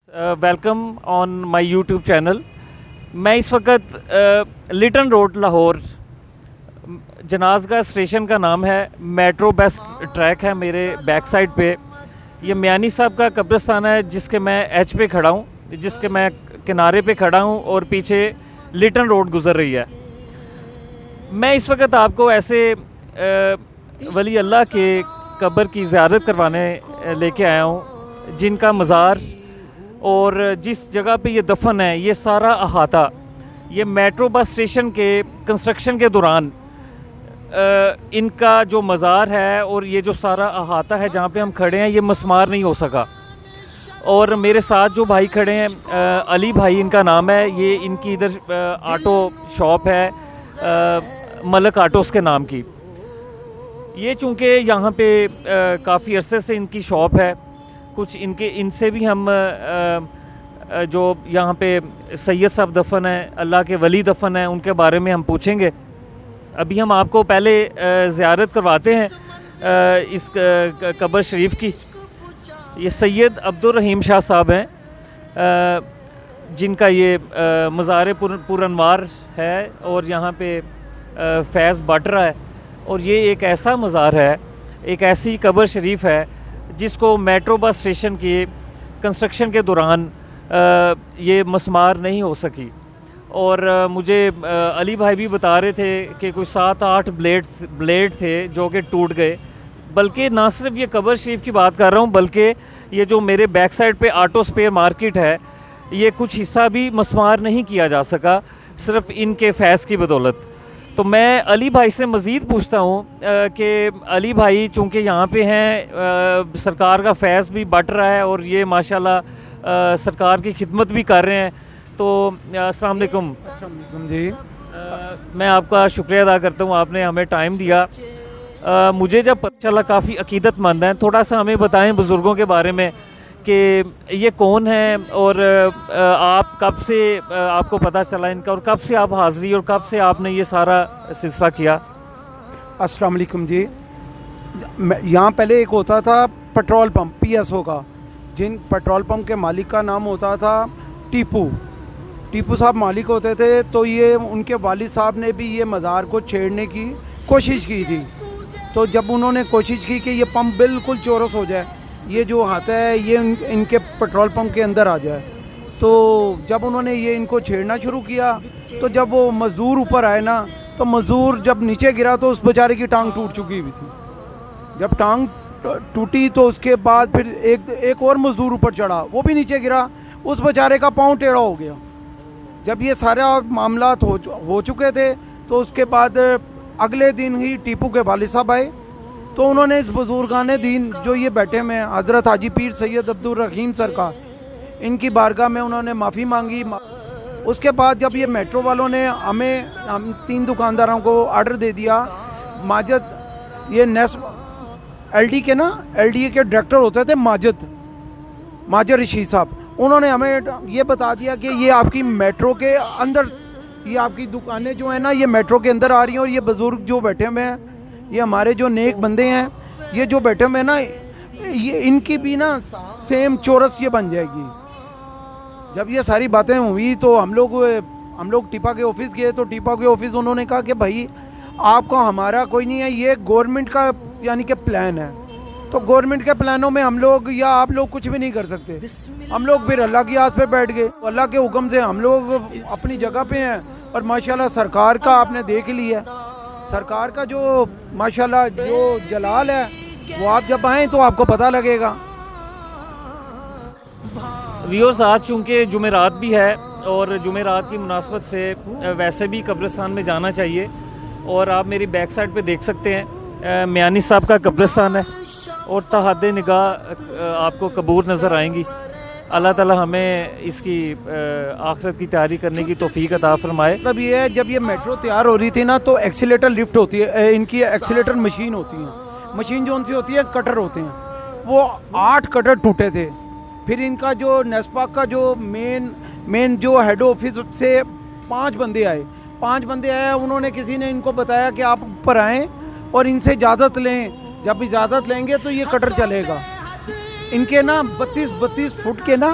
Welcome on my YouTube channel. मैं इस वक्त लिटन रोड लाहौर, जनाज़गाह स्टेशन का नाम है, मेट्रो बस ट्रैक है मेरे बैक साइड पे। ये मियानी साहब का कब्रिस्तान है जिसके मैं एच पे खड़ा हूँ, जिसके मैं किनारे पे खड़ा हूँ और पीछे लिटन रोड गुज़र रही है। मैं इस वक्त आपको ऐसे वली अल्लाह के कब्र की ज़ियारत करवाने लेके आया हूँ जिनका मज़ार और जिस जगह पे ये दफन है, ये सारा अहाता, ये मेट्रो बस स्टेशन के कंस्ट्रक्शन के दौरान इनका जो मज़ार है और ये जो सारा अहाता है जहाँ पे हम खड़े हैं, ये मस्मार नहीं हो सका। और मेरे साथ जो भाई खड़े हैं, अली भाई इनका नाम है, ये इनकी इधर ऑटो शॉप है, मलक ऑटोस के नाम की। ये चूँकि यहाँ पे काफ़ी अरसे से इनकी शॉप है, कुछ इनसे भी हम जो यहाँ पे सैयद साहब दफन है, अल्लाह के वली दफन है, उनके बारे में हम पूछेंगे। अभी हम आपको पहले ज़ियारत करवाते हैं इस कब्र शरीफ की। ये सैयद अब्दुल रहीम शाह साहब हैं, जिनका ये मज़ार पुरनवार है और यहाँ पे फैज़ बाटरा है। और ये एक ऐसा मज़ार है, एक ऐसी कब्र शरीफ है जिसको मेट्रो बस स्टेशन के कंस्ट्रक्शन के दौरान ये मस्मार नहीं हो सकी। और मुझे अली भाई भी बता रहे थे कि कुछ 7-8 ब्लेड थे जो कि टूट गए। बल्कि ना सिर्फ ये कब्र शरीफ की बात कर रहा हूँ, बल्कि ये जो मेरे बैक साइड पे ऑटो स्पेयर मार्केट है, ये कुछ हिस्सा भी मस्मार नहीं किया जा सका, सिर्फ इनके फैज़ की बदौलत। तो मैं अली भाई से मज़ीद पूछता हूँ कि अली भाई चूँकि यहाँ पे हैं, सरकार का फैज़ भी बट रहा है और ये माशाल्लाह सरकार की खिदमत भी कर रहे हैं। तो अस्सलाम वालेकुम जी। मैं आपका शुक्रिया अदा करता हूँ, आपने हमें टाइम दिया। मुझे जब पता चला काफ़ी अकीदतमंद हैं, थोड़ा सा हमें बताएं बुज़ुर्गों के बारे में कि ये कौन है और आप कब से आपको पता चला इनका, और कब से आप हाज़िरी और कब से आपने ये सारा सिलसिला किया। अस्सलाम वालेकुम जी। यहाँ पहले एक होता था पेट्रोल पंप पीएसओ का, जिन पेट्रोल पंप के मालिक का नाम होता था टीपू साहब मालिक होते थे। तो ये उनके वालिद साहब ने भी ये मज़ार को छेड़ने की कोशिश की थी। तो जब उन्होंने कोशिश की कि ये पंप बिल्कुल चौरस हो जाए, ये जो हाथा है ये इनके पेट्रोल पंप के अंदर आ जाए, तो जब उन्होंने ये इनको छेड़ना शुरू किया, तो जब वो मज़दूर ऊपर आए ना, तो मज़दूर जब नीचे गिरा तो उस बेचारे की टांग टूट चुकी हुई थी। जब टांग टूटी तो उसके बाद फिर एक और मज़दूर ऊपर चढ़ा, वो भी नीचे गिरा, उस बेचारे का पाँव टेढ़ा हो गया। जब ये सारा मामला हो चुके थे, तो उसके बाद अगले दिन ही टीपू के वालिद साहब आए। तो उन्होंने इस बुजुर्गाने दीन जो ये बैठे में हज़रत हाजी पीर सैयद अब्दुल रहीम सरकार, इनकी बारगाह में उन्होंने माफ़ी मांगी। उसके बाद जब ये मेट्रो वालों ने हम 3 दुकानदारों को ऑर्डर दे दिया, माजिद ये एलडी के डायरेक्टर होते थे माजिद रशीद साहब, उन्होंने हमें ये बता दिया कि ये आपकी मेट्रो के अंदर, ये आपकी दुकानें जो है ना, ये मेट्रो के अंदर आ रही हैं। और ये बुज़ुर्ग जो बैठे हुए हैं, ये हमारे जो नेक बंदे हैं, ये जो बैठे हुए हैं ना, ये इनकी भी ना सेम चौरस ये बन जाएगी। जब ये सारी बातें हुई तो हम लोग टीपा के ऑफिस गए। तो टीपा के ऑफिस उन्होंने कहा कि भाई आपका हमारा कोई नहीं है, ये गवर्नमेंट का यानी कि प्लान है। तो गवर्नमेंट के प्लानों में हम लोग या आप लोग कुछ भी नहीं कर सकते। हम लोग फिर अल्लाह की आस पे बैठ गए। अल्लाह के हुक्म से हम लोग अपनी जगह पे हैं। और माशाल्लाह सरकार का आपने देख लिया, सरकार का जो माशाल्लाह जो जलाल है, वो आप जब आएँ तो आपको पता लगेगा। व्यूअर्स, आज चूँकि जुमेरात भी है और जुमेरात की मुनासबत से वैसे भी कब्रिस्तान में जाना चाहिए। और आप मेरी बैक साइड पे देख सकते हैं मियानी साहब का कब्रिस्तान है और तहद्दे निगाह आपको कबूर नज़र आएंगी। अल्लाह ताला हमें इसकी आखिरत की तैयारी करने की तौफीक अता फरमाए। तब ये है, जब ये मेट्रो तैयार हो रही थी ना, तो एक्सीलेटर लिफ्ट होती है, इनकी एक्सीलेटर मशीन होती है। मशीन जो उनसी होती है, कटर होते हैं, वो 8 कटर टूटे थे। फिर इनका जो नेस्पाक का जो मेन जो हेड ऑफिस से 5 बंदे आए। उन्होंने किसी ने इनको बताया कि आप ऊपर आएँ और इनसे इजाज़त लें, जब इजाज़त लेंगे तो ये कटर चलेगा। इनके ना 32 फुट के ना